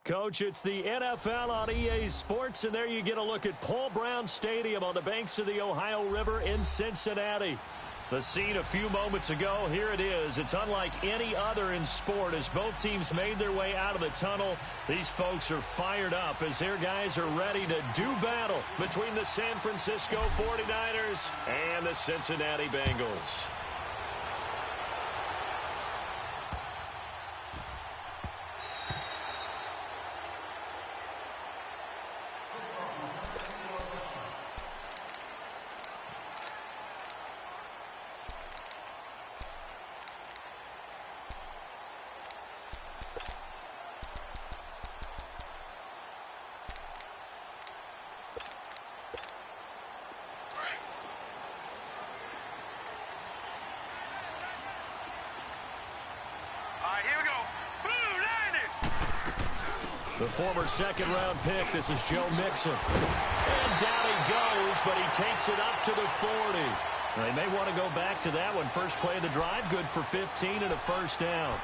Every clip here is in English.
Coach, it's the NFL on EA Sports, and there you get a look at Paul Brown Stadium on the banks of the Ohio River in Cincinnati. The scene a few moments ago, here it is. It's unlike any other in sport as both teams made their way out of the tunnel. These folks are fired up as their guys are ready to do battle between the San Francisco 49ers and the Cincinnati Bengals. The former second-round pick, this is Joe Mixon. And down he goes, but he takes it up to the 40. They may want to go back to that one. First play of the drive, good for 15 and a first down.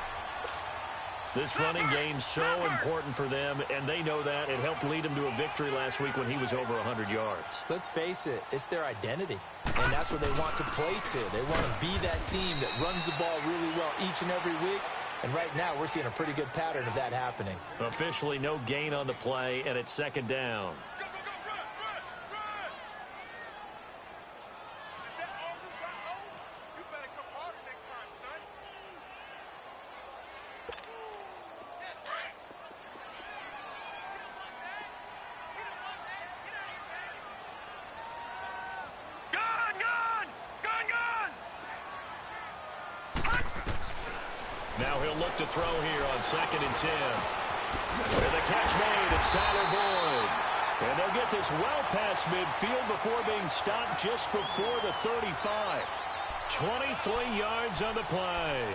This running game's so important for them, and they know that. It helped lead them to a victory last week when he was over 100 yards. Let's face it, it's their identity, and that's what they want to play to. They want to be that team that runs the ball really well each and every week. And right now, we're seeing a pretty good pattern of that happening. Officially no gain on the play, and it's second down. Go, go, go, run, run, run! Is that all you got? Oh, you better come harder next time, son. Gun, gun! Gun, gun! Now he'll look to throw here on 2nd and 10. And the catch made, it's Tyler Boyd. And they'll get this well past midfield before being stopped just before the 35. 23 yards on the play.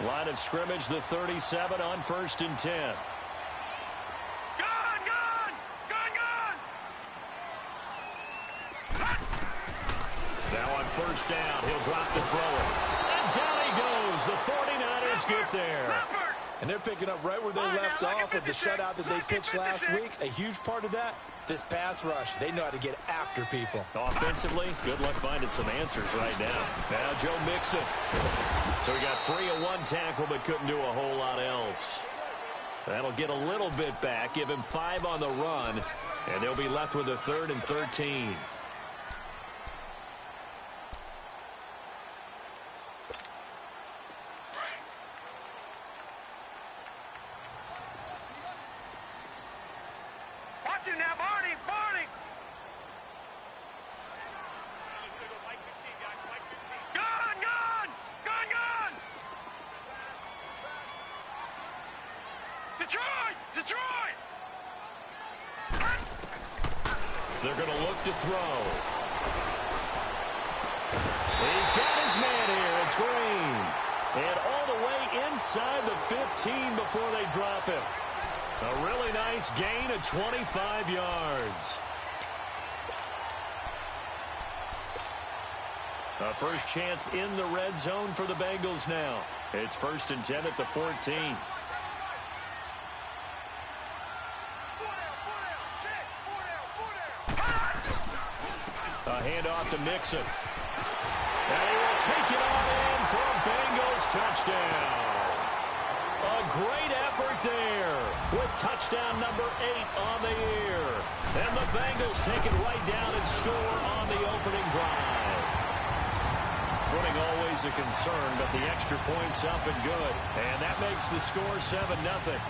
Line of scrimmage, the 37 on 1st and 10. Gun, gun! Gun, gun! Now on 1st down, he'll drop the thrower. And down he goes. The 49ers get there. And they're picking up right where they left off with the shutout that they pitched last week. A huge part of that, this pass rush. They know how to get after people. Offensively, good luck finding some answers right now. Now Joe Mixon. So he got free of one tackle but couldn't do a whole lot else. That'll get a little bit back, give him 5 on the run, and they'll be left with a 3rd and 13. Watch him now, Barney! Barney! Gun! Gun! Gun! Gun! Detroit! Detroit! They're going to look to throw. He's got his man here. It's Green. And all the way inside the 15 before they drop him. A really nice gain of 25 yards. A first chance in the red zone for the Bengals now. It's 1st and 10 at the 14. A handoff to Mixon. And he will take it all in for a Bengals touchdown. A great effort there with touchdown number 8 on the year. And the Bengals take it right down and score on the opening drive. Footing always a concern, but the extra point's up and good. And that makes the score 7-0.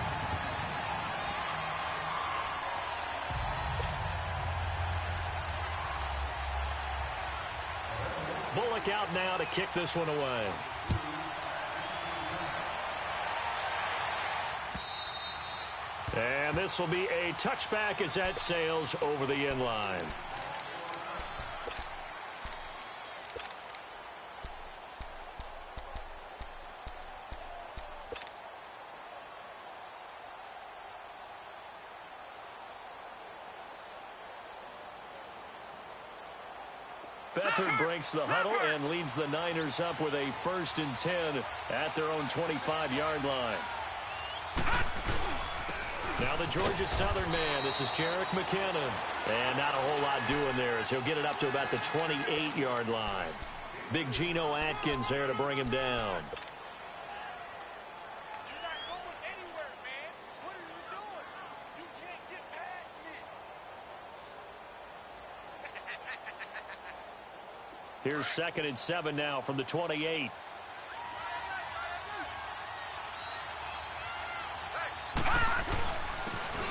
Bullock out now to kick this one away. And this will be a touchback as that sails over the end line. Beathard breaks the huddle and leads the Niners up with a 1st and 10 at their own 25-yard line. Now the Georgia Southern man. This is Jerick McKinnon. And not a whole lot doing there as he'll get it up to about the 28-yard line. Big Geno Atkins there to bring him down. You're not going anywhere, man. What are you doing? You can't get past me. Here's 2nd and 7 now from the 28.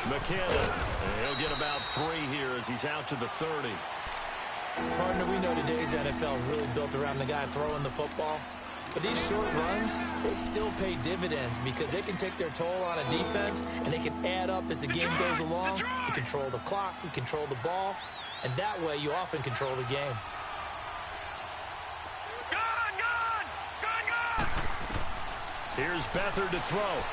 McKinnon. And he'll get about 3 here as he's out to the 30. Partner, we know today's NFL is really built around the guy throwing the football. But these short runs, they still pay dividends because they can take their toll on a defense, and they can add up as the game goes along. You control the clock, you control the ball, and that way you often control the game. Here's Beathard to throw.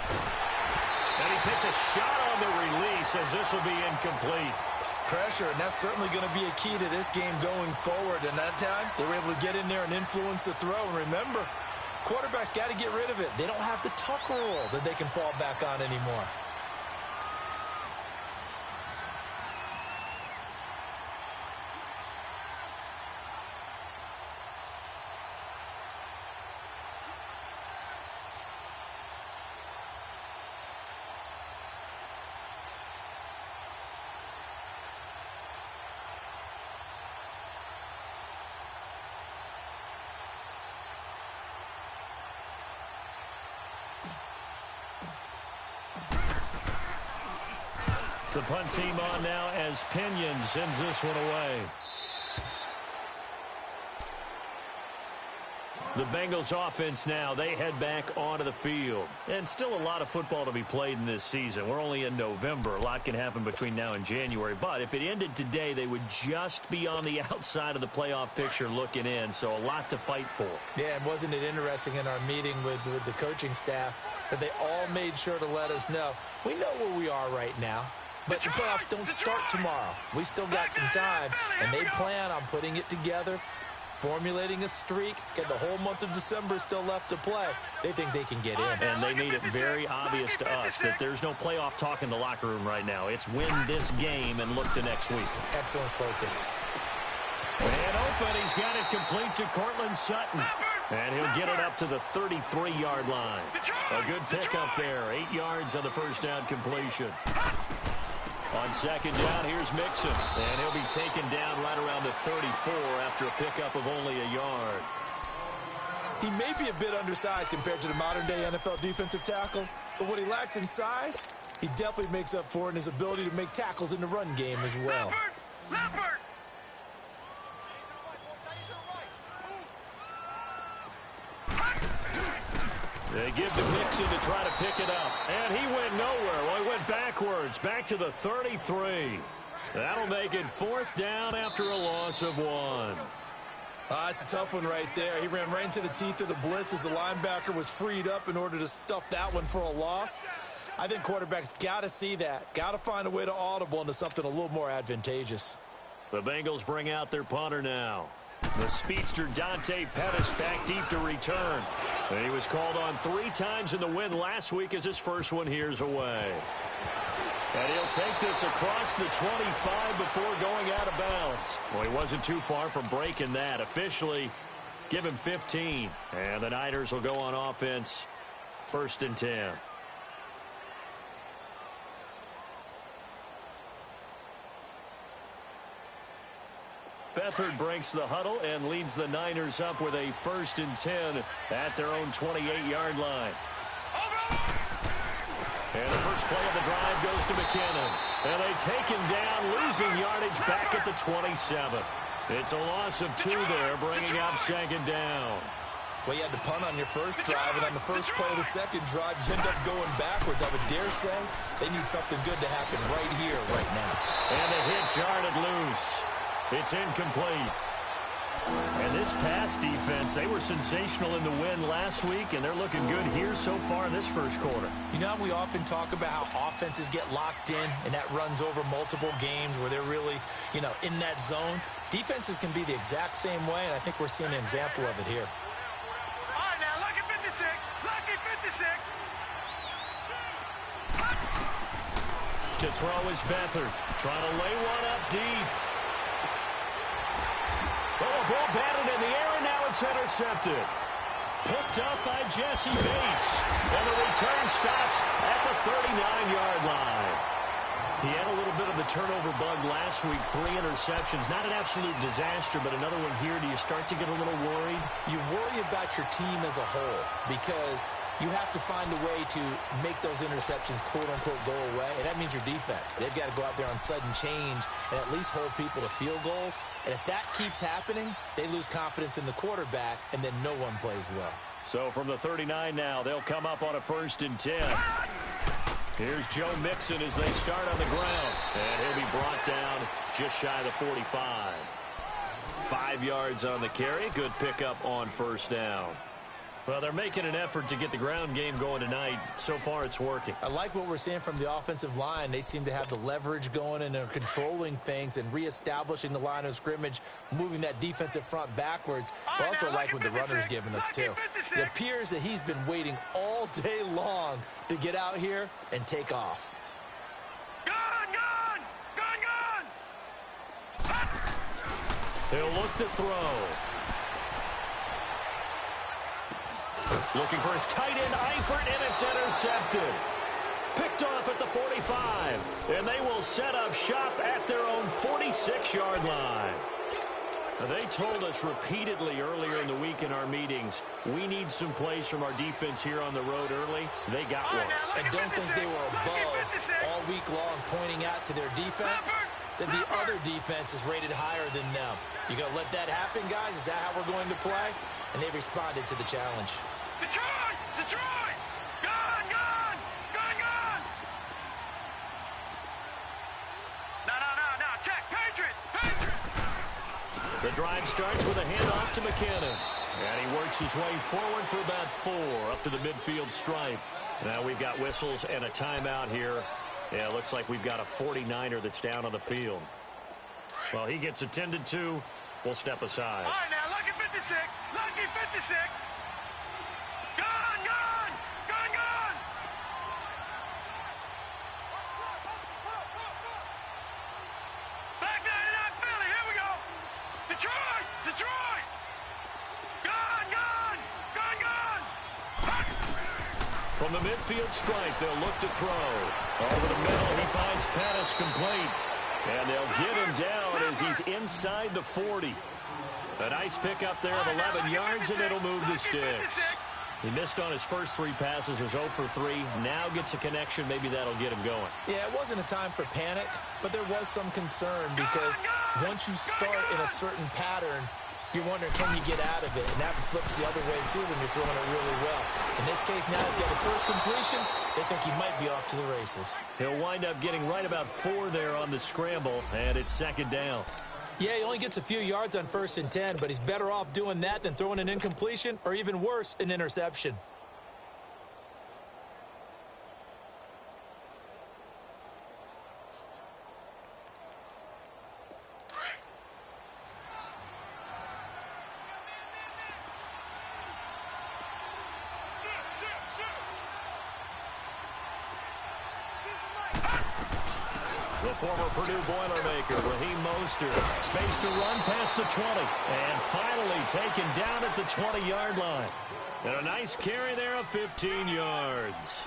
And he takes a shot on the release as this will be incomplete. Pressure, and that's certainly going to be a key to this game going forward. And that time, they were able to get in there and influence the throw. And remember, quarterbacks got to get rid of it. They don't have the tuck rule that they can fall back on anymore. The punt team on now as Pinion sends this one away. The Bengals offense now, they head back onto the field. And still a lot of football to be played in this season. We're only in November. A lot can happen between now and January. But if it ended today, they would just be on the outside of the playoff picture looking in. So a lot to fight for. Yeah, and wasn't it interesting in our meeting with the coaching staff that they all made sure to let us know, we know where we are right now. But the playoffs don't start tomorrow. We still got some time, and they plan on putting it together, formulating a streak, get the whole month of December still left to play. They think they can get in. And they made it very obvious to us that there's no playoff talk in the locker room right now. It's win this game and look to next week. Excellent focus. And open, he's got it complete to Cortland Sutton. And he'll get it up to the 33-yard line. A good pickup there, 8 yards on the first down completion. On second down, here's Mixon. And he'll be taken down right around the 34 after a pickup of only a yard. He may be a bit undersized compared to the modern-day NFL defensive tackle, but what he lacks in size, he definitely makes up for it in his ability to make tackles in the run game as well. Leopard! They give to Mixon to try to pick it up. And he went nowhere. Well, he went backwards, back to the 33. That'll make it 4th down after a loss of 1. It's a tough one right there. He ran right into the teeth of the blitz as the linebacker was freed up in order to stuff that one for a loss. I think quarterbacks got to see that. Got to find a way to audible into something a little more advantageous. The Bengals bring out their punter now. The speedster Dante Pettis back deep to return. And he was called on 3 times in the win last week as his first one here's away. And he'll take this across the 25 before going out of bounds. Well, he wasn't too far from breaking that. Officially, give him 15. And the Niners will go on offense, 1st and 10. Beathard breaks the huddle and leads the Niners up with a 1st and 10 at their own 28-yard line. And the first play of the drive goes to McKinnon. And they take him down, losing yardage back at the 27. It's a loss of 2 there, bringing up 2nd down. Well, you had to punt on your first drive, and on the first play of the second drive, you end up going backwards. I would dare say they need something good to happen right here, right now. And the hit jarred it loose. It's incomplete. And this pass defense, they were sensational in the win last week, and they're looking good here so far in this first quarter. You know, we often talk about how offenses get locked in, and that runs over multiple games where they're really, in that zone. Defenses can be the exact same way, and I think we're seeing an example of it here. All right, now, lucky 56. Lucky 56. To throw is Beathard. Trying to lay one up deep. Oh, a ball batted in the air, and now it's intercepted. Picked up by Jesse Bates. And the return stops at the 39-yard line. He had a little bit of the turnover bug last week. 3 interceptions. Not an absolute disaster, but another one here. Do you start to get a little worried? You worry about your team as a whole because you have to find a way to make those interceptions, quote-unquote, go away. And that means your defense. They've got to go out there on sudden change and at least hold people to field goals. And if that keeps happening, they lose confidence in the quarterback, and then no one plays well. So from the 39 now, they'll come up on a 1st and 10. Here's Joe Mixon as they start on the ground. And he'll be brought down just shy of the 45. 5 yards on the carry. Good pickup on 1st down. Well, they're making an effort to get the ground game going tonight. So far, it's working. I like what we're seeing from the offensive line. They seem to have the leverage going, and they're controlling things and reestablishing the line of scrimmage, moving that defensive front backwards. I also like what the runner's giving us, too. It appears that he's been waiting all day long to get out here and take off. He'll look to throw. Looking for his tight end, Eifert, and it's intercepted. Picked off at the 45, and they will set up shop at their own 46-yard line. Now, they told us repeatedly earlier in the week in our meetings, we need some plays from our defense here on the road early. They got one. And don't think they were above all week long pointing out to their defense that the other defense is rated higher than them. You going to let that happen, guys? Is that how we're going to play? And they responded to the challenge. Detroit! Detroit! Gone! Gone! Gone! Gone! No. Check! Patriot! Patriot! The drive starts with a handoff to McKinnon. And he works his way forward for about 4 up to the midfield stripe. Now we've got whistles and a timeout here. Yeah, it looks like we've got a 49er that's down on the field. Well, he gets attended to. We'll step aside. All right, now, lucky 56. Lucky 56. Gone! Gone! Gone! Gone! Back 99 Philly. Here we go. Detroit! Detroit! Gone! Gone! Gone! Gone! From the midfield stripe, they'll look to throw. Over the middle, he finds Pettis complete. And they'll get him down as he's inside the 40. A nice pickup there of 11 yards, and it'll move the sticks. He missed on his first 3 passes, was 0 for 3. Now gets a connection. Maybe that'll get him going. Yeah, it wasn't a time for panic, but there was some concern because once you start in a certain pattern, you're wondering, can you get out of it? And that flips the other way, too, when you're throwing it really well. In this case, now he's got his first completion. They think he might be off to the races. He'll wind up getting right about 4 there on the scramble, and it's 2nd down. Yeah, he only gets a few yards on 1st and 10, but he's better off doing that than throwing an incompletion or even worse, an interception. The former Purdue Boilermaker, Raheem Mostert, space to run past the 20, and finally taken down at the 20-yard line. And a nice carry there of 15 yards.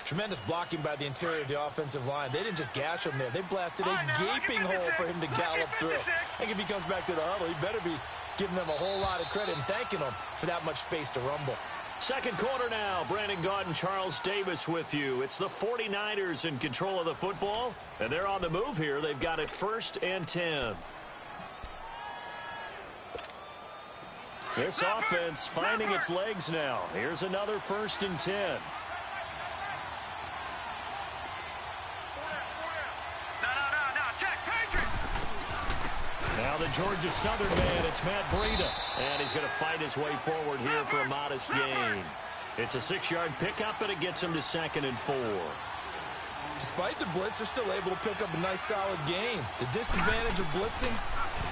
Tremendous blocking by the interior of the offensive line. They didn't just gash him there. They blasted a gaping hole for him to gallop through. I think if he comes back to the huddle, he better be giving them a whole lot of credit and thanking them for that much space to rumble. Second quarter now. Brandon Gaudin and Charles Davis with you. It's the 49ers in control of the football, and they're on the move here. They've got it 1st and 10. This offense finding its legs now. Here's another 1st and 10. Now the Georgia Southern man, it's Matt Breida. And he's going to fight his way forward here for a modest gain. It's a 6-yard pickup, and it gets him to 2nd and 4. Despite the blitz, they're still able to pick up a nice solid gain. The disadvantage of blitzing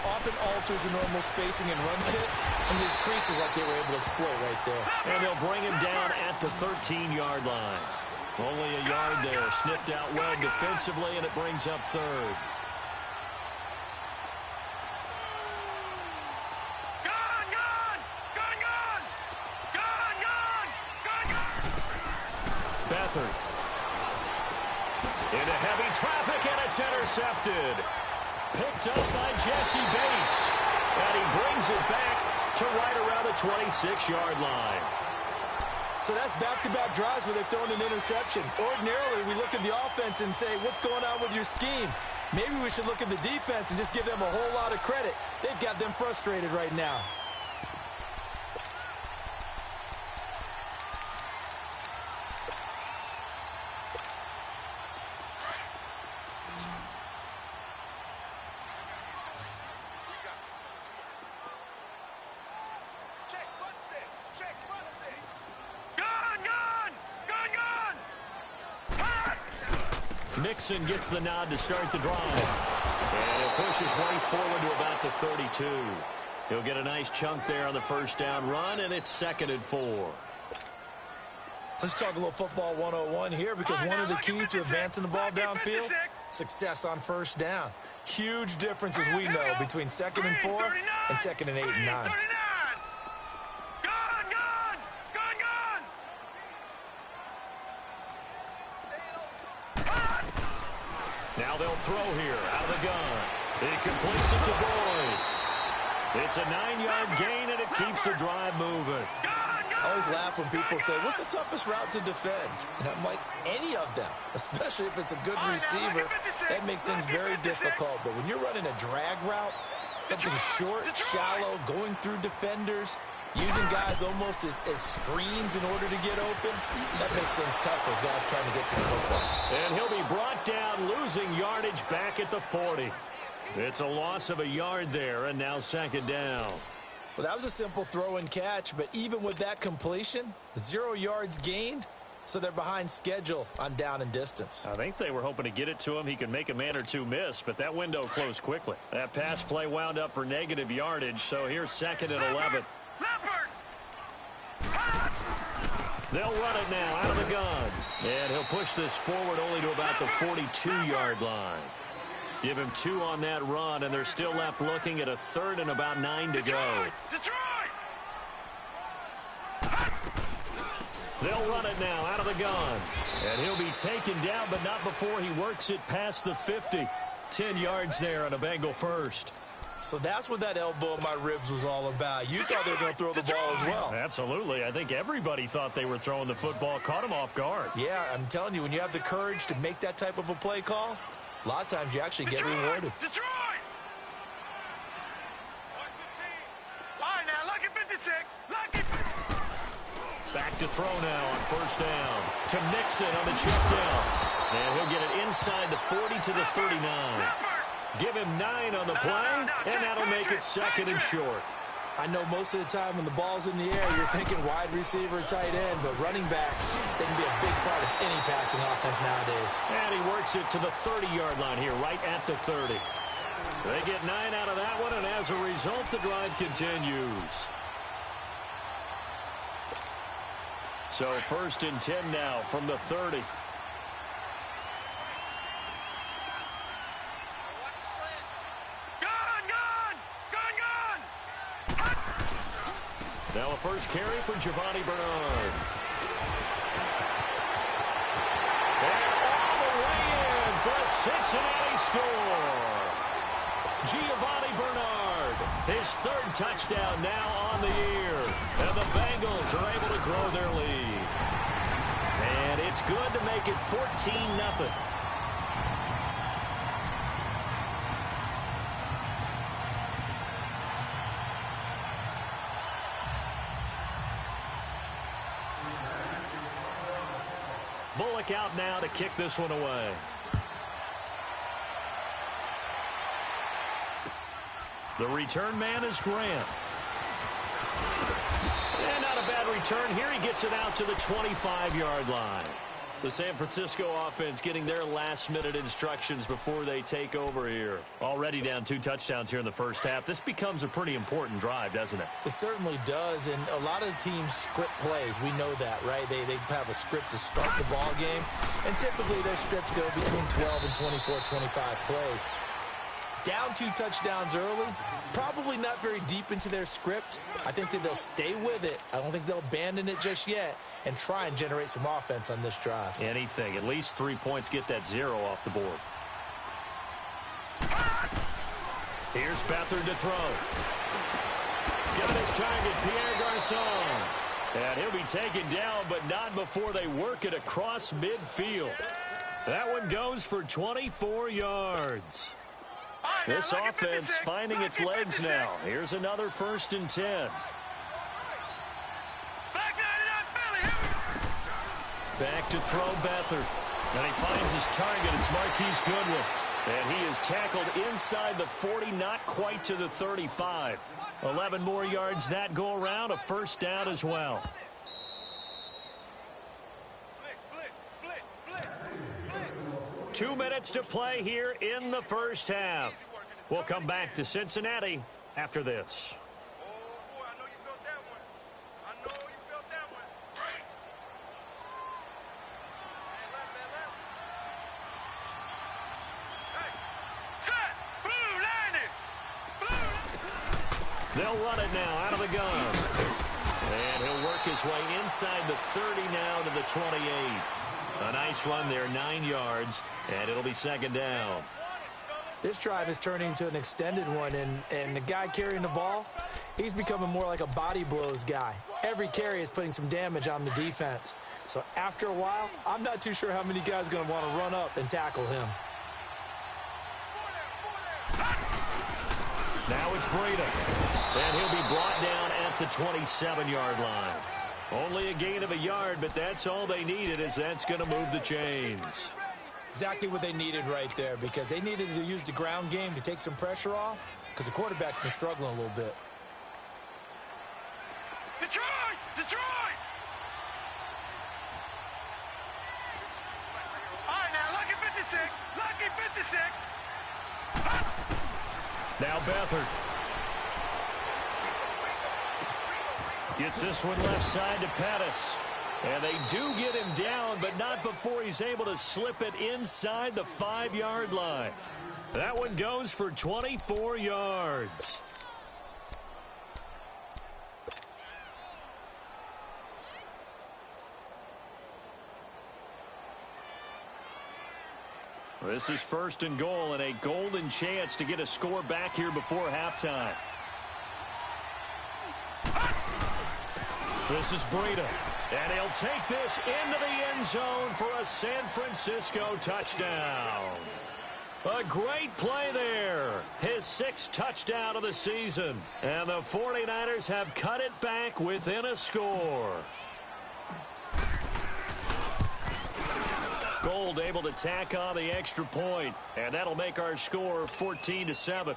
often alters the normal spacing and run fits, and these creases like they were able to exploit right there. And they'll bring him down at the 13-yard line. Only a yard there. Sniffed out well defensively, and it brings up third. Beathard. Into heavy traffic, and it's intercepted. Picked up by Jesse Bates. And he brings it back to right around the 26-yard line. So that's back-to-back drives where they've thrown an interception. Ordinarily, we look at the offense and say, what's going on with your scheme? Maybe we should look at the defense and just give them a whole lot of credit. They've got them frustrated right now. Nixon gets the nod to start the drive. And it pushes way forward to about the 32. He'll get a nice chunk there on the first down run, and it's 2nd and 4. Let's talk a little football 101 here, because one of the keys to advancing the ball downfield, success on first down. Huge difference, as we know, between 2nd and 4 and 2nd and 8 and 9. Now they'll throw here out of the gun. He completes it to Boyd. It's a 9-yard gain, and it keeps the drive moving. I always laugh when people say, what's the toughest route to defend? And I'm like, any of them, especially if it's a good receiver. That makes things very difficult. But when you're running a drag route, something short, shallow, going through defenders, using guys almost as screens in order to get open, that makes things tough for guys trying to get to the football. And he'll be brought down, losing yardage back at the 40. It's a loss of a yard there, and now 2nd down. Well, that was a simple throw and catch, but even with that completion, 0 yards gained, so they're behind schedule on down and distance. I think they were hoping to get it to him. He could make a man or two miss, but that window closed quickly. That pass play wound up for negative yardage, so here's 2nd and 11. They'll run it now out of the gun. And he'll push this forward only to about the 42-yard line. Give him 2 on that run, and they're still left looking at a 3rd and about 9 to go. They'll run it now out of the gun. And he'll be taken down, but not before he works it past the 50. 10 yards there on a Bengal first. So that's what that elbow in my ribs was all about. You thought they were going to throw the ball as well. Absolutely. I think everybody thought they were throwing the football, caught him off guard. Yeah, I'm telling you, when you have the courage to make that type of a play call, a lot of times you actually get rewarded. Detroit! All right, now, lucky 56. Lucky. Back to throw now on first down. To Nixon on the check down. And he'll get it inside the 40 to the 39. Give him 9 on the play, and that'll make it 2nd and short. I know most of the time when the ball's in the air, you're thinking wide receiver, tight end, but running backs, they can be a big part of any passing offense nowadays. And he works it to the 30-yard line here, right at the 30. They get 9 out of that one, and as a result, the drive continues. So 1st and 10 now from the 30. Now a first carry for Giovanni Bernard. And all the way in for a Cincinnati score. Giovanni Bernard, his 3rd touchdown now on the year. And the Bengals are able to grow their lead. And it's good to make it 14-0. Bullock out now to kick this one away. The return man is Grant. And not a bad return here. He gets it out to the 25-yard line. The San Francisco offense getting their last-minute instructions before they take over here. Already down 2 touchdowns here in the first half. This becomes a pretty important drive, doesn't it? It certainly does, and a lot of the teams script plays. We know that, right? They have a script to start the ball game, and typically their scripts go between 12 and 24, 25 plays. Down 2 touchdowns early, probably not very deep into their script. I think that they'll stay with it. I don't think they'll abandon it just yet and try and generate some offense on this drive. Anything. At least 3 points, get that 0 off the board. Here's Beathard to throw. Got his target, Pierre Garçon. And he'll be taken down, but not before they work it across midfield. That one goes for 24 yards. This offense finding its legs now. Here's another 1st and 10. Back to throw Beathard. And he finds his target. It's Marquise Goodwin. And he is tackled inside the 40, not quite to the 35. 11 more yards that go around, a 1st down as well. Blitz, blitz, blitz. 2 minutes to play here in the first half. We'll come back to Cincinnati after this. Oh, boy, I know you felt that one. I know you felt that one. Hey, set, blue, landing. Blue. They'll run it now out of the gun. And he'll work his way inside the 30 now to the 28. A nice run there, 9 yards, and it'll be 2nd down. This drive is turning into an extended one, and the guy carrying the ball, he's becoming more like a body blows guy. Every carry is putting some damage on the defense. So after a while, I'm not too sure how many guys are going to want to run up and tackle him. Now it's Breida, and he'll be brought down at the 27-yard line. Only a gain of a yard, but that's all they needed, as that's going to move the chains. Exactly what they needed right there, because they needed to use the ground game to take some pressure off, because the quarterback's been struggling a little bit. Detroit! Detroit! All right, now, lucky 56. Lucky 56. Now Beathard. Gets this one left side to Pettis. And they do get him down, but not before he's able to slip it inside the 5-yard line. That one goes for 24 yards. This is 1st and goal, and a golden chance to get a score back here before halftime. This is Breida. And he'll take this into the end zone for a San Francisco touchdown. A great play there. His 6th touchdown of the season. And the 49ers have cut it back within a score. Gold able to tack on the extra point. And that'll make our score 14-7.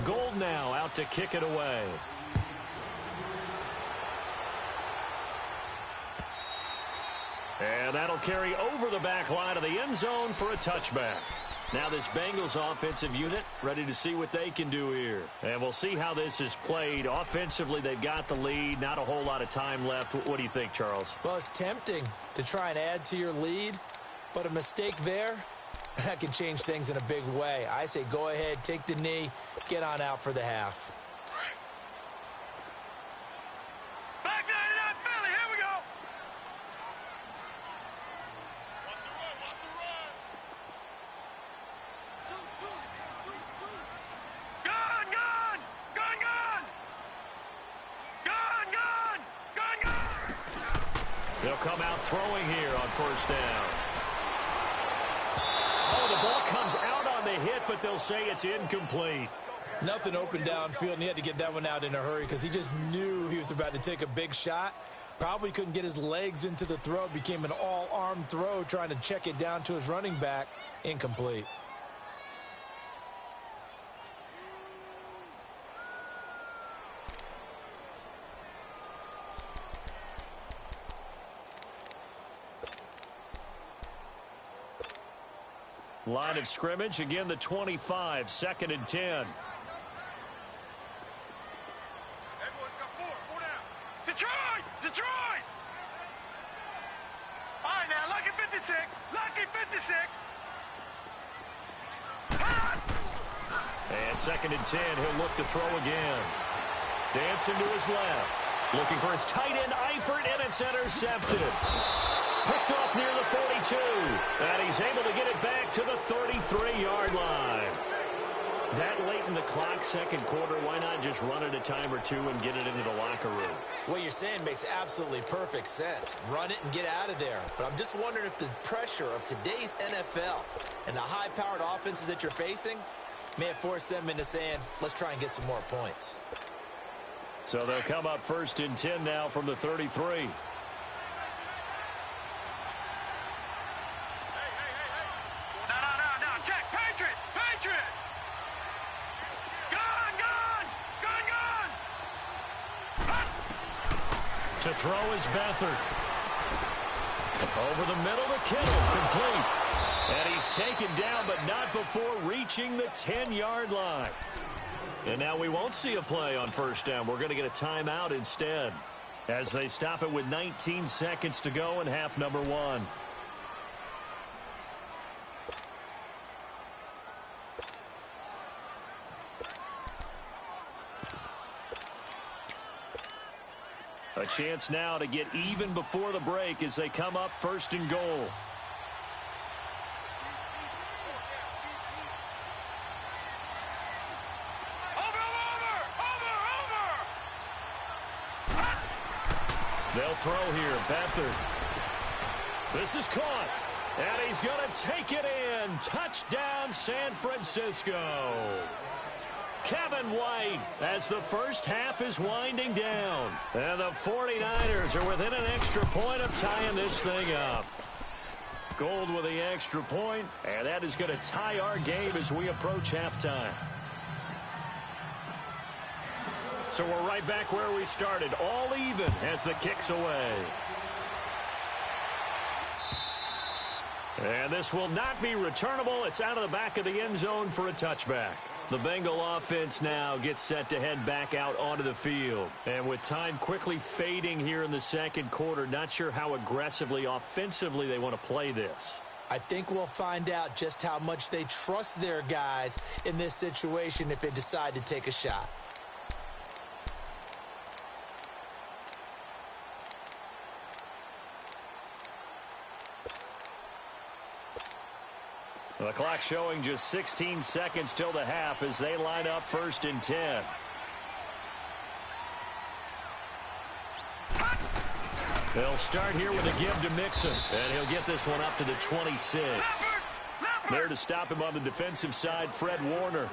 Gold now out to kick it away. And that'll carry over the back line of the end zone for a touchback. Now this Bengals offensive unit ready to see what they can do here. And we'll see how this is played. Offensively, they've got the lead. Not a whole lot of time left. What do you think, Charles? Well, it's tempting to try and add to your lead, but a mistake there, that can change things in a big way. I say go ahead, take the knee, get on out for the half. Back 99 Philly, here we go. Watch the run, watch the run. Gun, gun, gun, gun. Gun, gun, gun, gun. They'll come out throwing here on 1st down. Oh, the ball comes out on the hit, but they'll say it's incomplete. Nothing open downfield, and he had to get that one out in a hurry because he just knew he was about to take a big shot. Probably couldn't get his legs into the throw. Became an all-arm throw, trying to check it down to his running back. Incomplete. Line of scrimmage, again the 25, 2nd and 10. Everyone's got four down. Detroit! Detroit! All right, now, lucky 56. Lucky 56. And 2nd and 10, he'll look to throw again. Dancing to his left. Looking for his tight end, Eifert, and it's intercepted. Picked off near the 42. And he's able to get it back to the 33-yard line. That late in the clock, 2nd quarter, why not just run it a time or two and get it into the locker room? What you're saying makes absolutely perfect sense. Run it and get out of there. But I'm just wondering if the pressure of today's NFL and the high-powered offenses that you're facing may have forced them into saying, let's try and get some more points. So they'll come up 1st and 10 now from the 33. No, check. Patriot! Gun! To throw is Beathard. Over the middle to Kittle, complete. And he's taken down, but not before reaching the 10-yard line. And now we won't see a play on 1st down. We're going to get a timeout instead, as they stop it with 19 seconds to go in half number 1. A chance now to get even before the break as they come up 1st and goal. They'll throw here. Beathard. This is caught. And he's going to take it in. Touchdown, San Francisco. Kevin White as the first half is winding down. And the 49ers are within an extra point of tying this thing up. Gold with the extra point, and that is going to tie our game as we approach halftime. So we're right back where we started, all even as the kick's away. And this will not be returnable. It's out of the back of the end zone for a touchback. The Bengal offense now gets set to head back out onto the field. And with time quickly fading here in the 2nd quarter, not sure how aggressively, offensively they want to play this. I think we'll find out just how much they trust their guys in this situation if they decide to take a shot. The clock showing just 16 seconds till the half as they line up 1st and 10. They'll start here with a give to Mixon, and he'll get this one up to the 26. There to stop him on the defensive side, Fred Warner.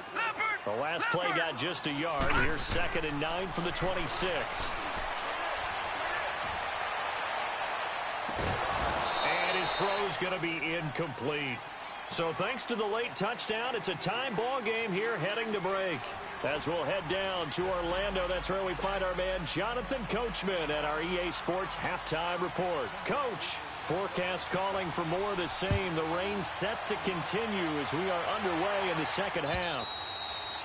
The last play got just a yard. Here's 2nd and 9 from the 26. And his throw's going to be incomplete. So thanks to the late touchdown, it's a time ball game here heading to break. As we'll head down to Orlando, that's where we find our man Jonathan Coachman at our EA Sports Halftime Report. Coach, forecast calling for more of the same. The rain set to continue as we are underway in the 2nd half.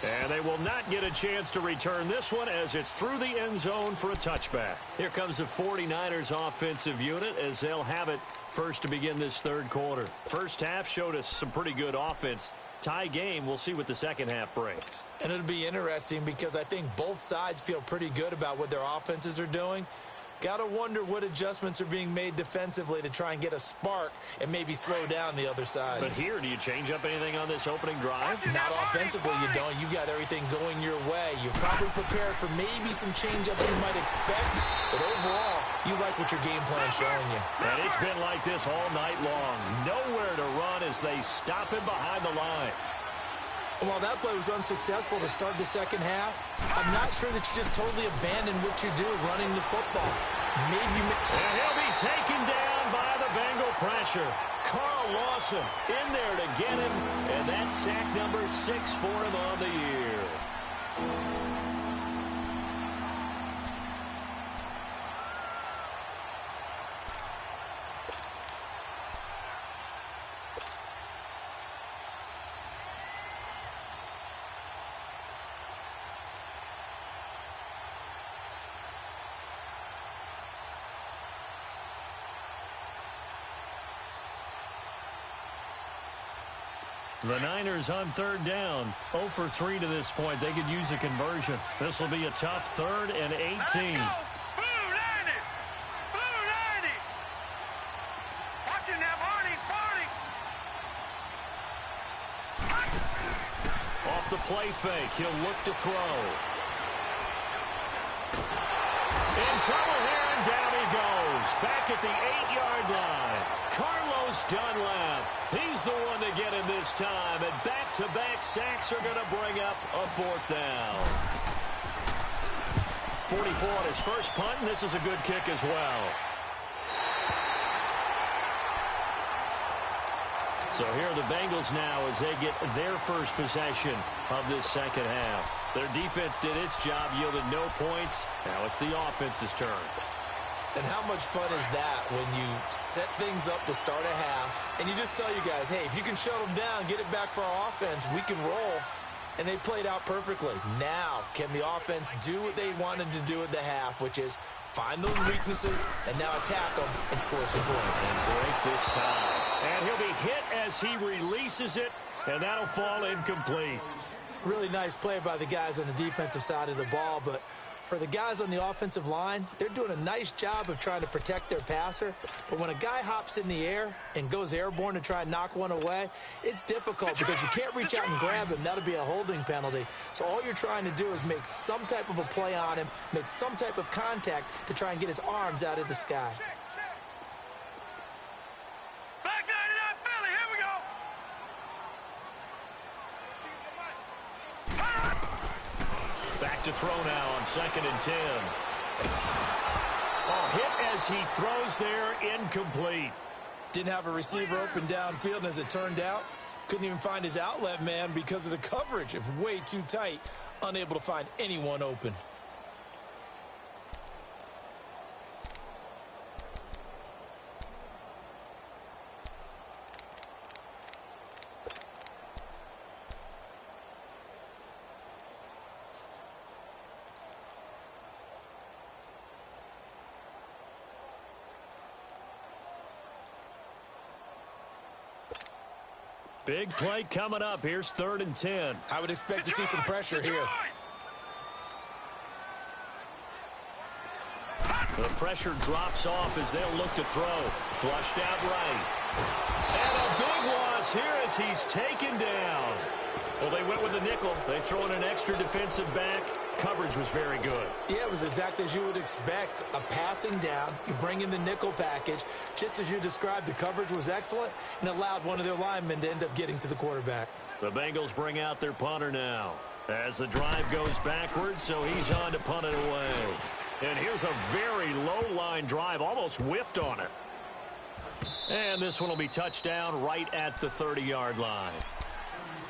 And they will not get a chance to return this one as it's through the end zone for a touchback. Here comes the 49ers offensive unit as they'll have it first to begin this 3rd quarter. First half showed us some pretty good offense. Tie game, we'll see what the 2nd half brings. And it'll be interesting because I think both sides feel pretty good about what their offenses are doing. Got to wonder what adjustments are being made defensively to try and get a spark and maybe slow down the other side. But here, do you change up anything on this opening drive? Not offensively, you don't. You got everything going your way. You've probably prepared for maybe some change-ups you might expect, but overall, you like what your game plan's showing you. And it's been like this all night long. Nowhere to run as they stop him behind the line. While that play was unsuccessful to start the 2nd half, I'm not sure that you just totally abandon what you do running the football. Maybe. And he'll be taken down by the Bengal pressure. Carl Lawson in there to get him, and that's sack number 6 for him on the year. The Niners on third down, 0 for 3 to this point. They could use a conversion. This will be a tough 3rd and 18. Let's go. Blue 90. Blue 90. Watch it now, Barney. Off the play fake, he'll look to throw. In trouble here, and down he goes. Back at the 8-yard line. Carlos Dunlap. He's the one to get him this time. And back-to-back sacks are going to bring up a 4th down. 44 on his first punt, and this is a good kick as well. So here are the Bengals now as they get their first possession of this second half. Their defense did its job, yielded no points. Now it's the offense's turn. And how much fun is that when you set things up to start a half and you just tell you guys, hey, if you can shut them down, get it back for our offense, we can roll. And they played out perfectly. Now, can the offense do what they wanted to do at the half, which is find those weaknesses and now attack them and score some points. And break this time. And he'll be hit as he releases it, and that'll fall incomplete. Really nice play by the guys on the defensive side of the ball, but for the guys on the offensive line, they're doing a nice job of trying to protect their passer. But when a guy hops in the air and goes airborne to try and knock one away, it's difficult because you can't reach out and grab him. That'll be a holding penalty. So all you're trying to do is make some type of a play on him, make some type of contact to try and get his arms out of the sky. Back 99 Philly. Here we go. Back to throw now on 2nd and 10. Oh, hit as he throws there, incomplete. Didn't have a receiver open downfield, and as it turned out, couldn't even find his outlet man because of the coverage. It was way too tight, unable to find anyone open. Big play coming up. Here's 3rd and 10. I would expect to see some pressure here. The pressure drops off as they'll look to throw. Flushed out right. And a big loss here as he's taken down. Well, they went with the nickel. They throw in an extra defensive back. Coverage was very good. Yeah, it was exactly as you would expect. A passing down. You bring in the nickel package. Just as you described, the coverage was excellent and allowed one of their linemen to end up getting to the quarterback. The Bengals bring out their punter now as the drive goes backwards, so he's on to punt it away. And here's a very low-line drive, almost whiffed on it. And this one will be touchdown right at the 30-yard line.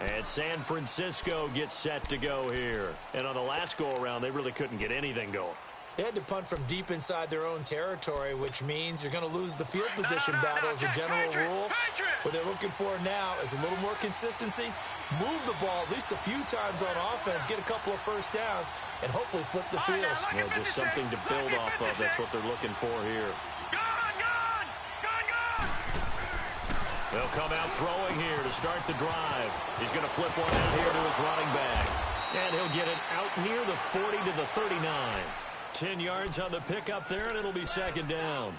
And San Francisco gets set to go here. And on the last go-around, they really couldn't get anything going. They had to punt from deep inside their own territory, which means you're going to lose the field position battle as a general rule. What they're looking for now is a little more consistency, move the ball at least a few times on offense, get a couple of first downs, and hopefully flip the field. Well, just something to build off of. That's what they're looking for here. They'll come out throwing here to start the drive. He's going to flip one out here to his running back. And he'll get it out near the 40 to the 39. 10 yards on the pickup there, and it'll be 2nd down.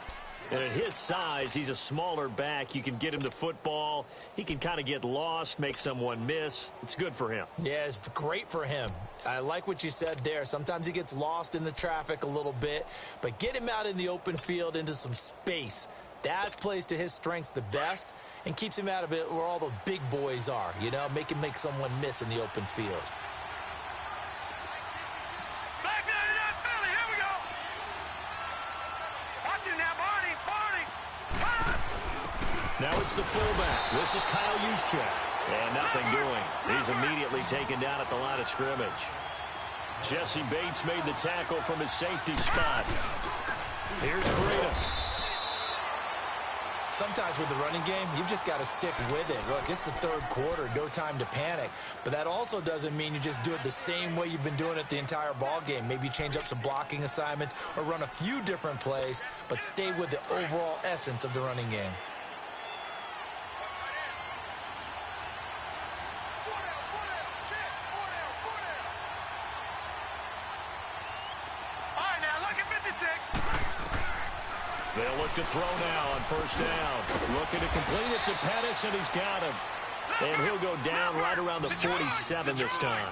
And at his size, he's a smaller back. You can get him to football. He can kind of get lost, make someone miss. It's good for him. Yeah, it's great for him. I like what you said there. Sometimes he gets lost in the traffic a little bit, but get him out in the open field into some space. That plays to his strengths the best and keeps him out of it where all the big boys are, you know, make him make someone miss in the open field. Back 99 Philly, here we go. Watch it now, Barney. Now it's the fullback. This is Kyle Juszczyk. And nothing doing. He's immediately taken down at the line of scrimmage. Jesse Bates made the tackle from his safety spot. Here's Breida. Sometimes with the running game, you've just got to stick with it. Look, it's the 3rd quarter, no time to panic. But that also doesn't mean you just do it the same way you've been doing it the entire ball game. Maybe change up some blocking assignments or run a few different plays, but stay with the overall essence of the running game. look to throw now on first down. Looking to complete it to Pettis, and he's got him. And he'll go down right around the 47 this time.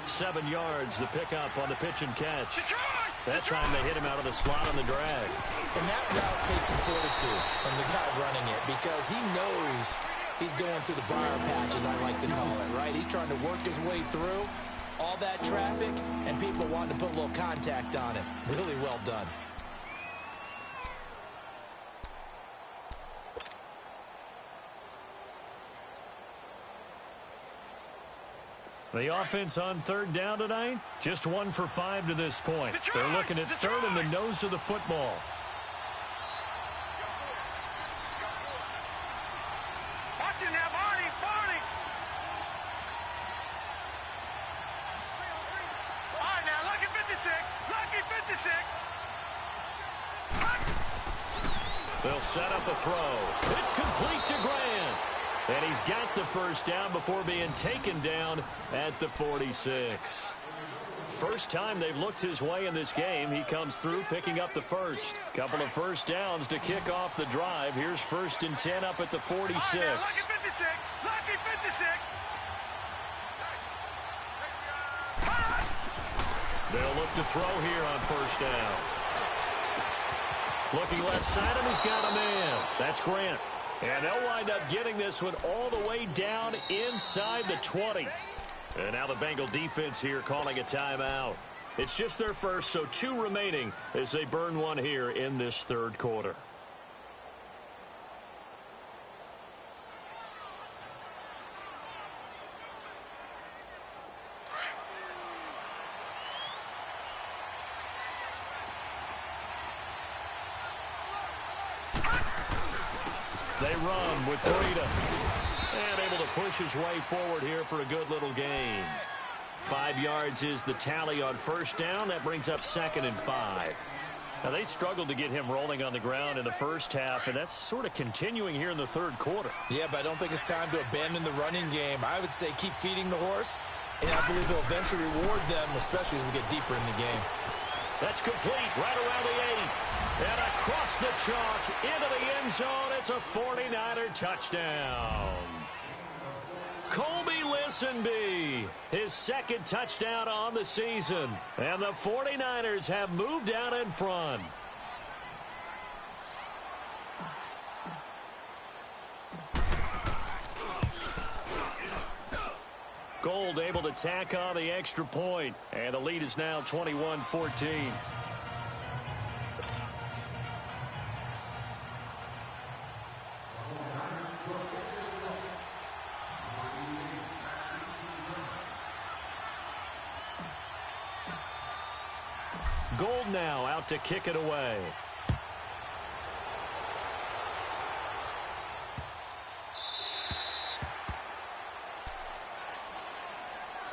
7 yards, the pickup on the pitch and catch. That time they hit him out of the slot on the drag. And that route takes some fortitude from the guy running it because he knows he's going through the briar patch, as I like to call it, right? He's trying to work his way through all that traffic and people wanting to put a little contact on it. Really well done. The offense on third down tonight, just 1 for 5 to this point. They're looking at third in the nose of the football. Watch it now, Barney, Barney. All right, now, lucky 56, lucky 56. They'll set up a throw. It's complete to Grant. And he's got the first down before being taken down at the 46. First time they've looked his way in this game. He comes through picking up the first. Couple of first downs to kick off the drive. Here's 1st and 10 up at the 46. All right, now, lucky 56, lucky 56. They'll look to throw here on first down. Looking left side, and he's got a man. That's Grant. And they'll wind up getting this one all the way down inside the 20. And now the Bengal defense here calling a timeout. It's just their first, so 2 remaining as they burn one here in this third quarter. They run with Breida. And able to push his way forward here for a good little gain. 5 yards is the tally on first down. That brings up 2nd and 5. Now, they struggled to get him rolling on the ground in the first half, and that's sort of continuing here in the third quarter. Yeah, but I don't think it's time to abandon the running game. I would say keep feeding the horse, and I believe he'll eventually reward them, especially as we get deeper in the game. That's complete right around the 8. And across the chalk into the end zone. It's a 49er touchdown. Colby Listenby, his 2nd touchdown on the season. And the 49ers have moved out in front. Gold able to tack on the extra point. And the lead is now 21-14. Gold now out to kick it away.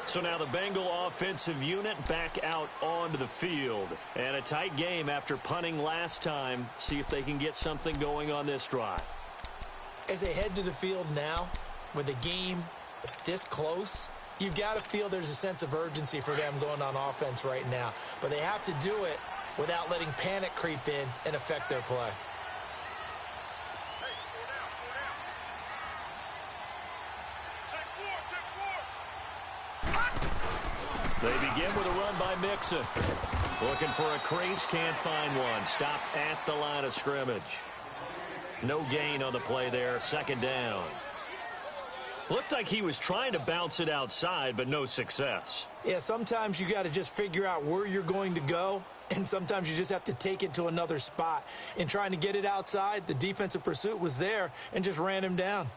So now the Bengal offensive unit back out onto the field. And a tight game after punting last time. See if they can get something going on this drive. As they head to the field now, with the game this close, you've got to feel there's a sense of urgency for them going on offense right now. But they have to do it without letting panic creep in and affect their play. They begin with a run by Mixon. Looking for a crease, can't find one. Stopped at the line of scrimmage. No gain on the play there, 2nd down. Looked like he was trying to bounce it outside, but no success. Yeah, sometimes you got to just figure out where you're going to go, and sometimes you just have to take it to another spot. In trying to get it outside, the defensive pursuit was there and just ran him down.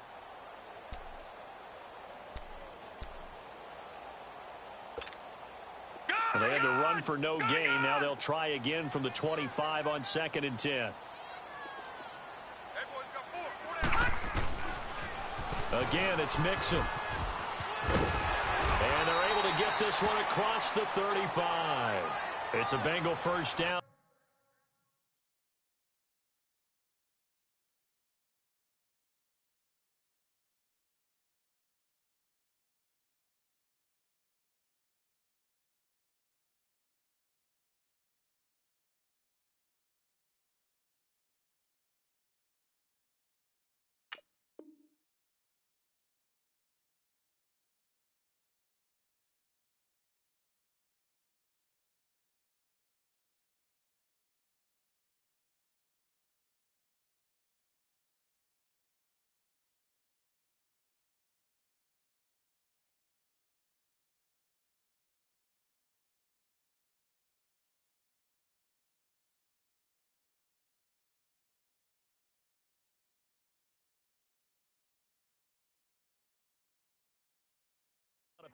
They had to run for no gain. Now they'll try again from the 25 on 2nd and 10. Again, it's Mixon. And they're able to get this one across the 35. It's a Bengal first down.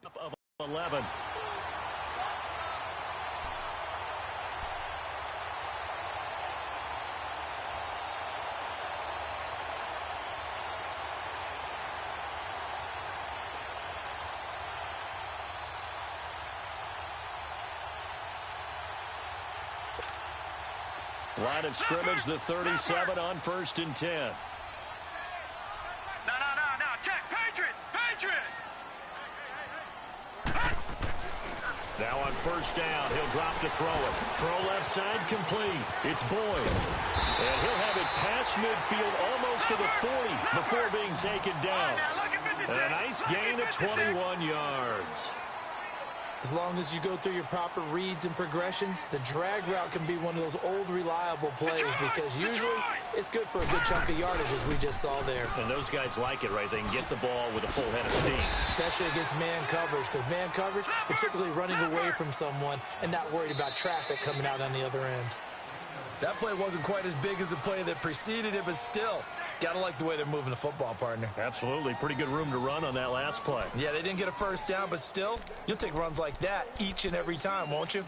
Of 11. Line of scrimmage, the 37 on 1st and 10. No, check. Patriot. Now on 1st down, he'll drop to throw it. Throw left side complete. It's Boyd. And he'll have it past midfield almost to the 40 before being taken down. A nice gain of 21 yards. As long as you go through your proper reads and progressions, the drag route can be one of those old reliable plays because usually it's good for a good chunk of yardage, as we just saw there. And those guys like it, right? They can get the ball with a full head of steam. Especially against man coverage, because man coverage, they're typically running away from someone and not worried about traffic coming out on the other end. That play wasn't quite as big as the play that preceded it, but still, gotta like the way they're moving the football, partner. Absolutely. Pretty good room to run on that last play. Yeah, they didn't get a first down, but still, you'll take runs like that each and every time, won't you?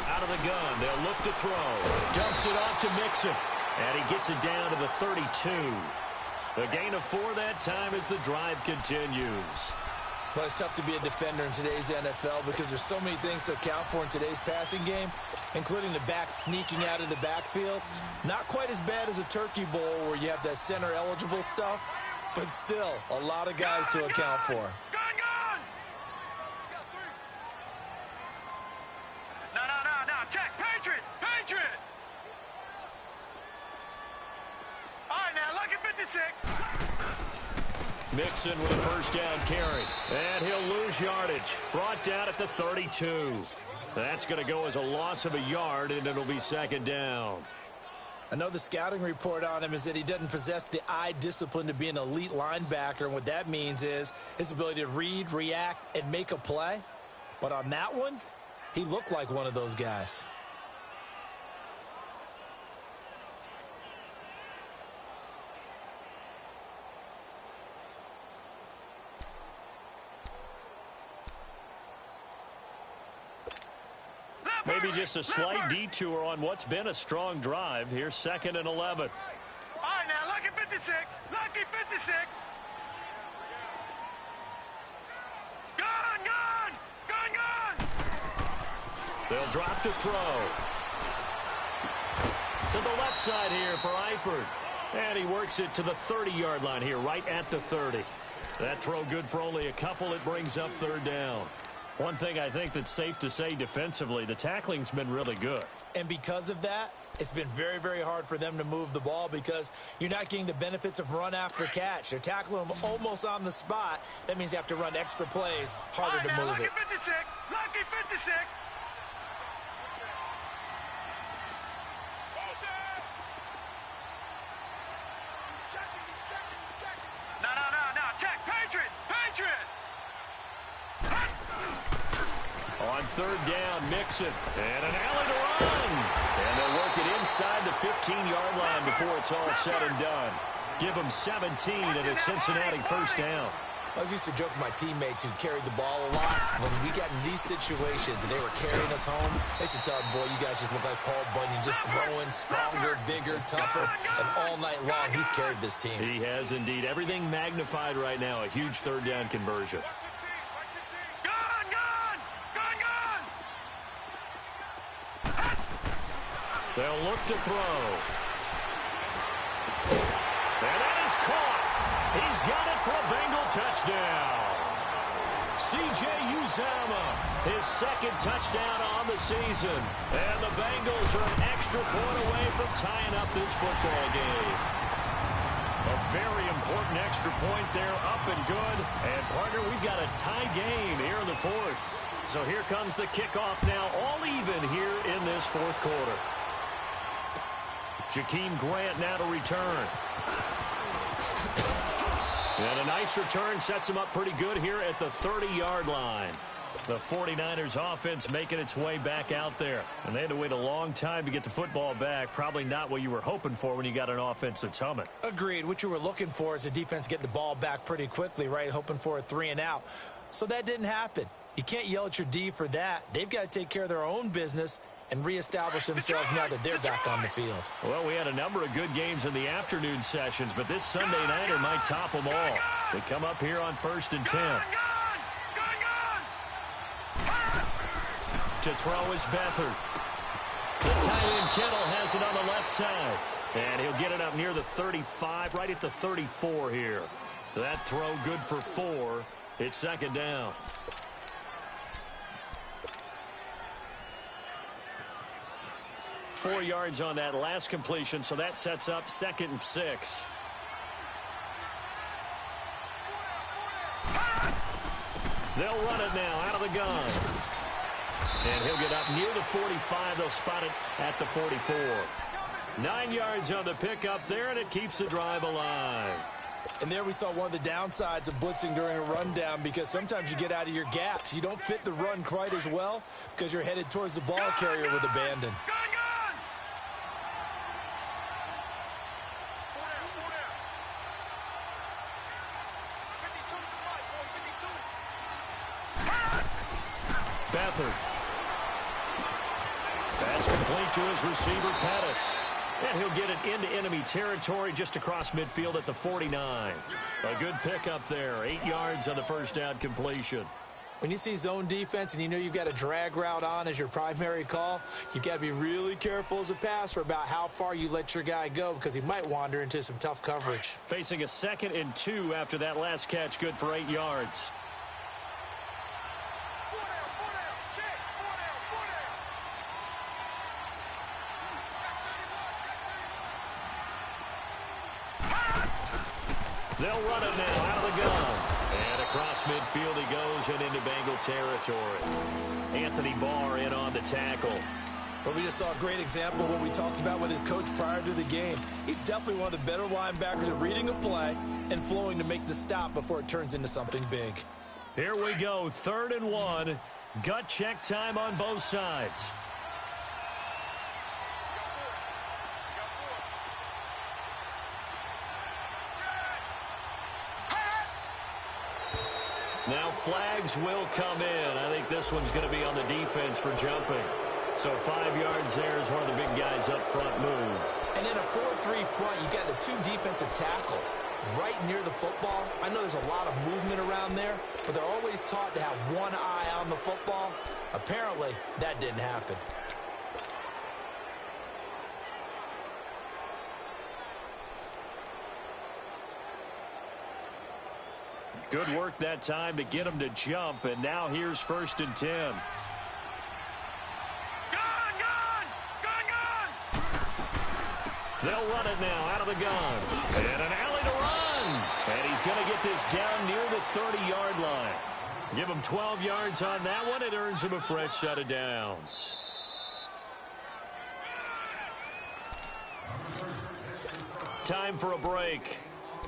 Out of the gun, they'll look to throw. Dumps it off to Mixon. And he gets it down to the 32. The gain of 4 that time as the drive continues. Well, it's tough to be a defender in today's NFL because there's so many things to account for in today's passing game, including the back sneaking out of the backfield. Not quite as bad as a turkey bowl where you have that center-eligible stuff, but still a lot of guys to account for. Gun! No, check. Patriot. All right, now, look at 56. Mixon with a first down carry. And he'll lose yardage. Brought down at the 32. That's going to go as a loss of a yard, and it'll be 2nd down. I know the scouting report on him is that he doesn't possess the eye discipline to be an elite linebacker, and what that means is his ability to read, react, and make a play. But on that one, he looked like one of those guys. Maybe just a slight detour on what's been a strong drive. Here's 2nd and 11. All right, now, look at 56. Lucky 56. Gun! They'll drop to throw. To the left side here for Eifert. And he works it to the 30-yard line here, right at the 30. That throw good for only a couple. It brings up 3rd down. One thing I think that's safe to say defensively, the tackling's been really good. And because of that, it's been very, very hard for them to move the ball because you're not getting the benefits of run after catch. They're tackling them almost on the spot. That means you have to run extra plays, harder to move it. Lucky 56. No, check. Patriot. On 3rd down, Mixon. And an alley to run. And they'll work it inside the 15-yard line before it's all said and done. Give them 17 and a Cincinnati 1st down. I was used to joke with my teammates who carried the ball a lot. When we got in these situations and they were carrying us home, they used to tell them, boy, you guys just look like Paul Bunyan, just growing stronger, bigger, tougher. And all night long, he's carried this team. He has indeed. Everything magnified right now. A huge 3rd down conversion. They'll look to throw. And that is caught. He's got it for a Bengal touchdown. C.J. Uzomah, his 2nd touchdown on the season. And the Bengals are an extra point away from tying up this football game. A very important extra point there, up and good. And, partner, we've got a tie game here in the 4th. So here comes the kickoff now, all even here in this 4th quarter. Jakeem Grant now to return. And a nice return sets them up pretty good here at the 30-yard line. The 49ers offense making its way back out there. And they had to wait a long time to get the football back. Probably not what you were hoping for when you got an offense that's humming. Agreed. What you were looking for is the defense getting the ball back pretty quickly, right? Hoping for a 3 and out. So that didn't happen. You can't yell at your D for that. They've got to take care of their own business and reestablish themselves now that they're back on the field. Well, we had a number of good games in the afternoon sessions, but this Sunday nighter might top them all. They come up here on 1st and 10. To throw is Beathard. The tight end Kittle has it on the left side. And he'll get it up near the 35, right at the 34 here. That throw good for 4. It's 2nd down. Four yards on that last completion, so that sets up 2nd and 6. They'll run it now out of the gun. And he'll get up near the 45. They'll spot it at the 44. 9 yards on the pickup there, and it keeps the drive alive. And there we saw one of the downsides of blitzing during a rundown, because sometimes you get out of your gaps. You don't fit the run quite as well because you're headed towards the ball carrier with abandon. Beathard. That's complete to his receiver, Pettis. And he'll get it into enemy territory just across midfield at the 49. A good pickup there. 8 yards on the first down completion. When you see zone defense and you know you've got a drag route on as your primary call, you've got to be really careful as a passer about how far you let your guy go, because he might wander into some tough coverage. Facing a 2nd and 2 after that last catch, good for 8 yards. They'll run it now out of the gun. And across midfield he goes and into Bengal territory. Anthony Barr in on the tackle. Well, we just saw a great example of what we talked about with his coach prior to the game. He's definitely one of the better linebackers at reading a play and flowing to make the stop before it turns into something big. Here we go, 3rd and 1. Gut check time on both sides. Now flags will come in. I think this one's going to be on the defense for jumping. So 5 yards there as one of the big guys up front moved. And in a 4-3 front, you got the 2 defensive tackles right near the football. I know there's a lot of movement around there, but they're always taught to have one eye on the football. Apparently, that didn't happen. Good work that time to get him to jump, and now here's 1st and 10. They'll run it now out of the gun. And an alley to run. And he's going to get this down near the 30-yard line. Give him 12 yards on that one. It earns him a fresh set of downs. Time for a break.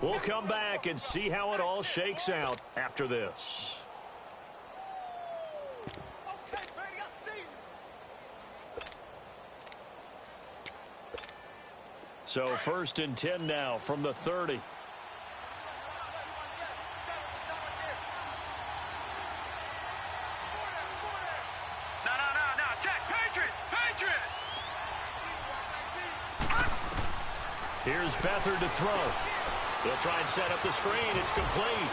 We'll come back and see how it all shakes out after this. So 1st and 10 now from the 30. No, check, Patriot! Here's Beathard to throw. They'll try and set up the screen. It's complete.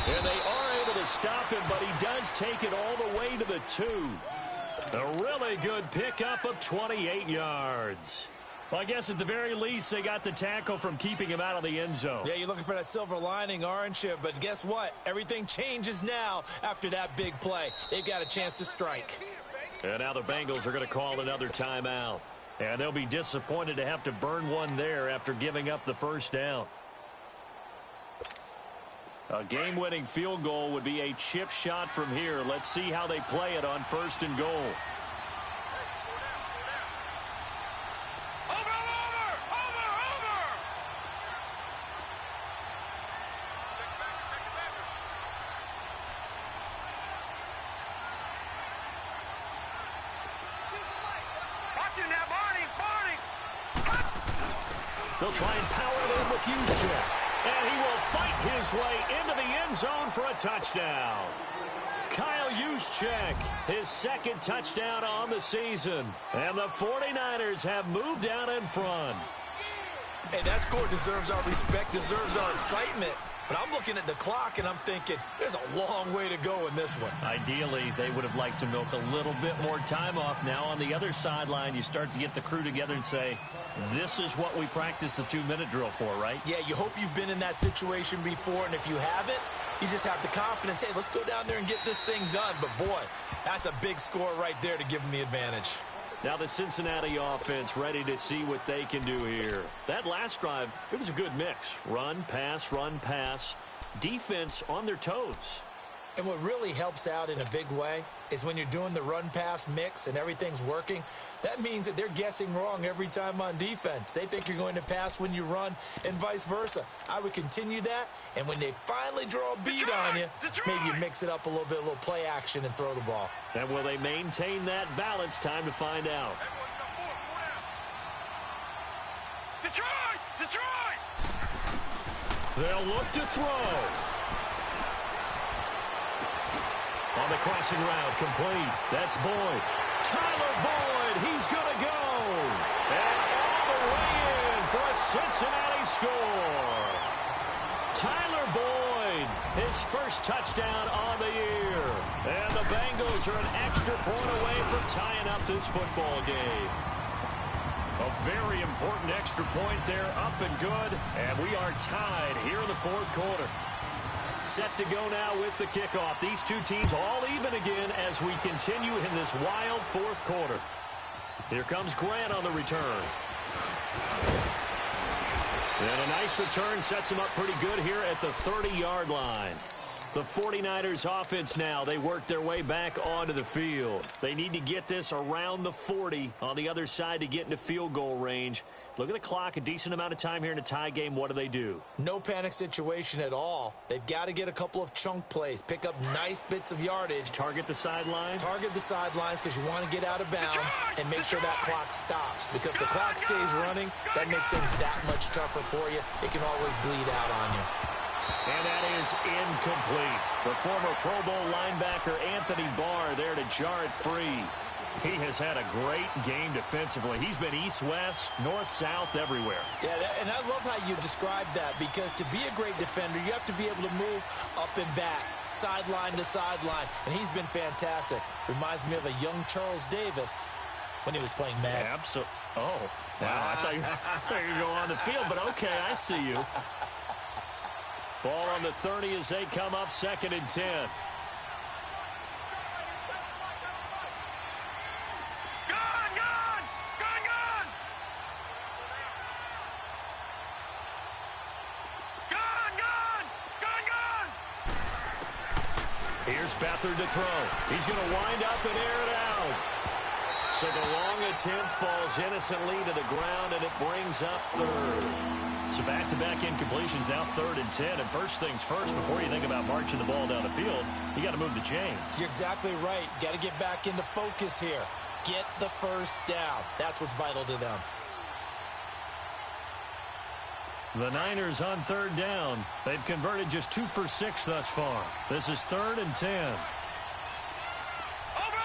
And they are able to stop him, but he does take it all the way to the 2. A really good pickup of 28 yards. Well, I guess at the very least, they got the tackle from keeping him out of the end zone. Yeah, you're looking for that silver lining, aren't you? But guess what? Everything changes now after that big play. They've got a chance to strike. And now the Bengals are going to call another timeout. And they'll be disappointed to have to burn one there after giving up the first down. A game-winning field goal would be a chip shot from here. Let's see how they play it on 1st and goal. They'll try and power it in with Juszczyk. And he will fight his way into the end zone for a touchdown. Kyle Juszczyk, his second touchdown on the season. And the 49ers have moved out in front. Hey, that score deserves our respect, deserves our excitement. But I'm looking at the clock, and I'm thinking, there's a long way to go in this one. Ideally, they would have liked to milk a little bit more time off. Now on the other sideline, you start to get the crew together and say, this is what we practiced the 2-minute drill for, right? Yeah, you hope you've been in that situation before, and if you haven't, you just have the confidence, hey, let's go down there and get this thing done. But, boy, that's a big score right there to give them the advantage. Now the Cincinnati offense ready to see what they can do here. That last drive, it was a good mix. Run, pass, defense on their toes. And what really helps out in a big way is when you're doing the run-pass mix and everything's working, that means that they're guessing wrong every time on defense. They think you're going to pass when you run and vice versa. I would continue that, and when they finally draw a beat on you, maybe you mix it up a little bit, a little play action and throw the ball. And will they maintain that balance? Time to find out. Detroit! They'll look to throw. On the crossing route, complete. That's Boyd. Tyler Boyd, he's going to go. And all the way in for a Cincinnati score. Tyler Boyd, his first touchdown on the year. And the Bengals are an extra point away from tying up this football game. A very important extra point there, up and good. And we are tied here in the fourth quarter. Set to go now with the kickoff. These two teams all even again as we continue in this wild fourth quarter. Here comes Grant on the return. And a nice return sets him up pretty good here at the 30-yard line. The 49ers offense now, they work their way back onto the field. They need to get this around the 40 on the other side to get into field goal range. Look at the clock, a decent amount of time here in a tie game. What do? No panic situation at all. They've got to get a couple of chunk plays, pick up nice bits of yardage. Target the sideline? Target the sidelines because you want to get out of bounds and make sure that clock stops. Because if the clock stays running, that makes things that much tougher for you. It can always bleed out on you. And that is incomplete. The former Pro Bowl linebacker Anthony Barr there to jar it free. He has had a great game defensively. He's been east-west, north-south, everywhere. Yeah, and I love how you described that because to be a great defender, you have to be able to move up and back, sideline to sideline, and he's been fantastic. Reminds me of a young Charles Davis when he was playing Madden. Absolutely. Oh, wow. I thought you were going to go on the field, but okay, I see you. Ball on the 30 as they come up, 2nd and 10. Here's Beathard to throw. He's going to wind up and air it out. So the long attempt falls innocently to the ground, and it brings up 3rd. So back-to-back incompletions, now 3rd and 10. And first things first, before you think about marching the ball down the field, you got to move the chains. You're exactly right. Got to get back into focus here. Get the first down. That's what's vital to them. The Niners on 3rd down. They've converted just 2 for 6 thus far. This is 3rd and 10. Over!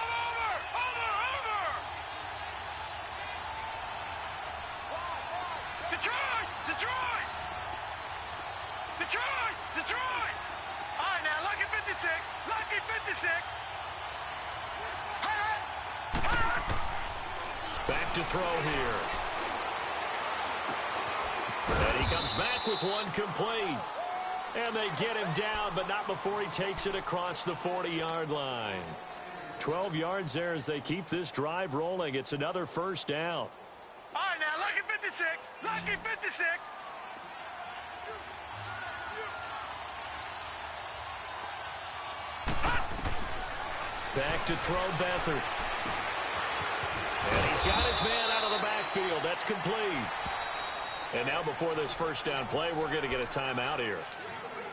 Detroit! All right, now, lucky 56. Back to throw here. And he comes back with one complete. And they get him down, but not before he takes it across the 40-yard line. 12 yards there as they keep this drive rolling. It's another first down. All right, now, lucky 56. Back to throw Beathard. And he's got his man out of the backfield. That's complete. And now before this first down play, we're going to get a timeout here,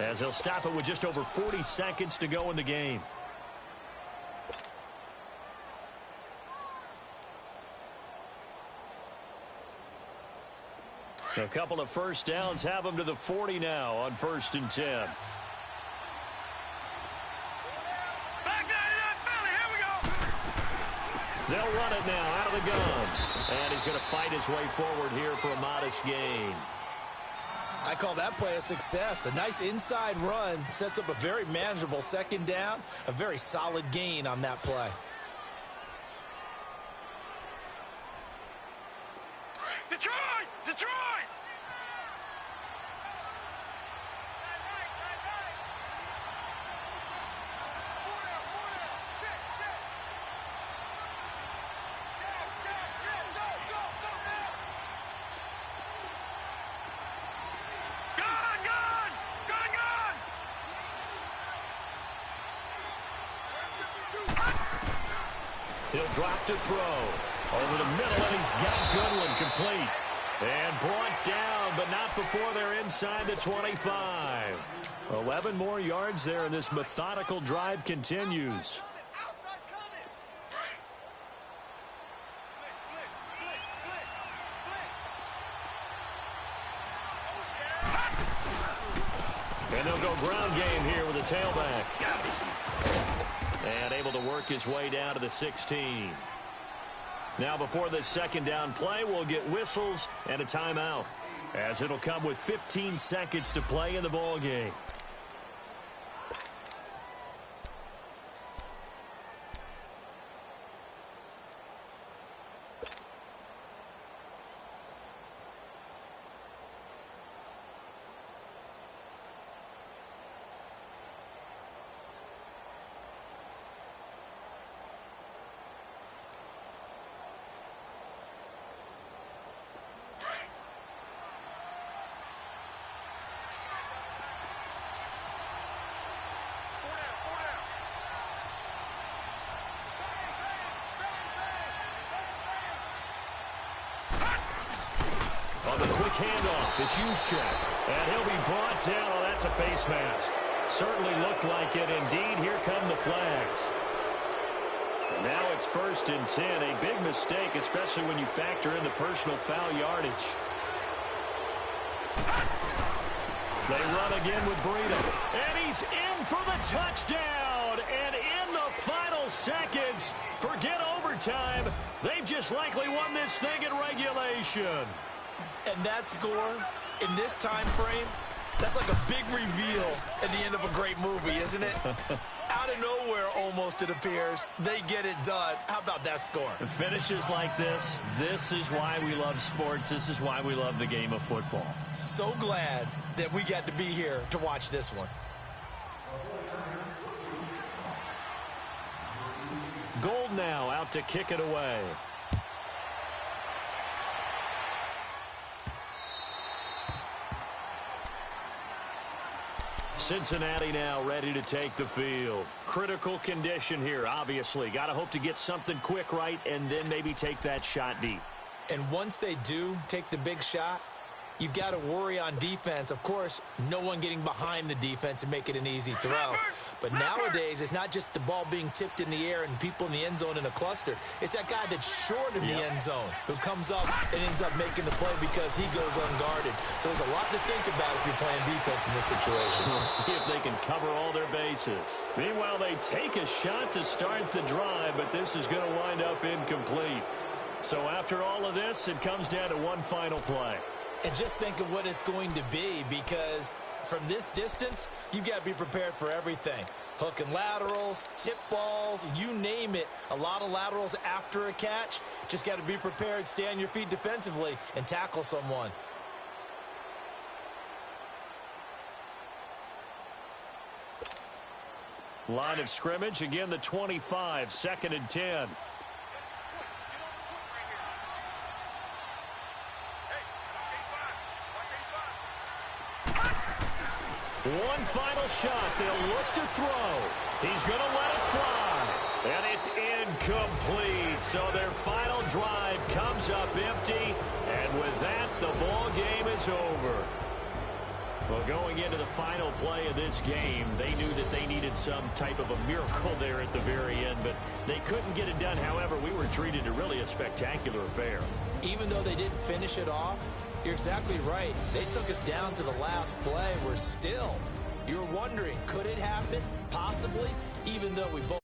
as he'll stop it with just over 40 seconds to go in the game. A couple of first downs have them to the 40 now on 1st and 10. Back that Philly. Here we go. They'll run it now out of the gun. And he's going to fight his way forward here for a modest gain. I call that play a success. A nice inside run sets up a very manageable 2nd down. A very solid gain on that play. Detroit! Detroit! He'll drop to throw. Over the middle, and he's got Goodwin complete. And brought down, but not before they're inside the 25. 11 more yards there, and this methodical drive continues. And they'll go ground game here with a tailback. And able to work his way down to the 16. Now before this 2nd down play, we'll get whistles and a timeout, as it'll come with 15 seconds to play in the ball game. On the quick handoff, it's Juszczyk. And he'll be brought down. Oh, that's a face mask. Certainly looked like it. Indeed, here come the flags. And now it's 1st and 10. A big mistake, especially when you factor in the personal foul yardage. They run again with Breida. And he's in for the touchdown. And in the final seconds, forget overtime. They've just likely won this thing in regulation. And that score, in this time frame, that's like a big reveal at the end of a great movie, isn't it? Out of nowhere, almost, it appears. They get it done. How about that score? Finishes like this is why we love sports. This is why we love the game of football. So glad that we got to be here to watch this one. Gold now out to kick it away. Cincinnati now ready to take the field. Critical condition here, obviously. Got to hope to get something quick right and then maybe take that shot deep. And once they do take the big shot, you've got to worry on defense. Of course, no one getting behind the defense and make it an easy throw. But nowadays, it's not just the ball being tipped in the air and people in the end zone in a cluster. It's that guy that's short of the end zone who comes up and ends up making the play because he goes unguarded. So there's a lot to think about if you're playing defense in this situation. We'll see if they can cover all their bases. Meanwhile, they take a shot to start the drive, but this is going to wind up incomplete. So after all of this, it comes down to one final play. And just think of what it's going to be, because from this distance, you've got to be prepared for everything. Hook and laterals, tip balls, you name it. A lot of laterals after a catch. Just got to be prepared, stay on your feet defensively, and tackle someone. Line of scrimmage, again the 25, 2nd and 10. One final shot. They'll look to throw. He's going to let it fly. And it's incomplete. So their final drive comes up empty. And with that, the ball game is over. Well, going into the final play of this game, they knew that they needed some type of a miracle there at the very end, but they couldn't get it done. However, we were treated to really a spectacular affair. Even though they didn't finish it off, You're exactly right. They took us down to the last play. We're still, you're wondering, could it happen? Possibly, even though we both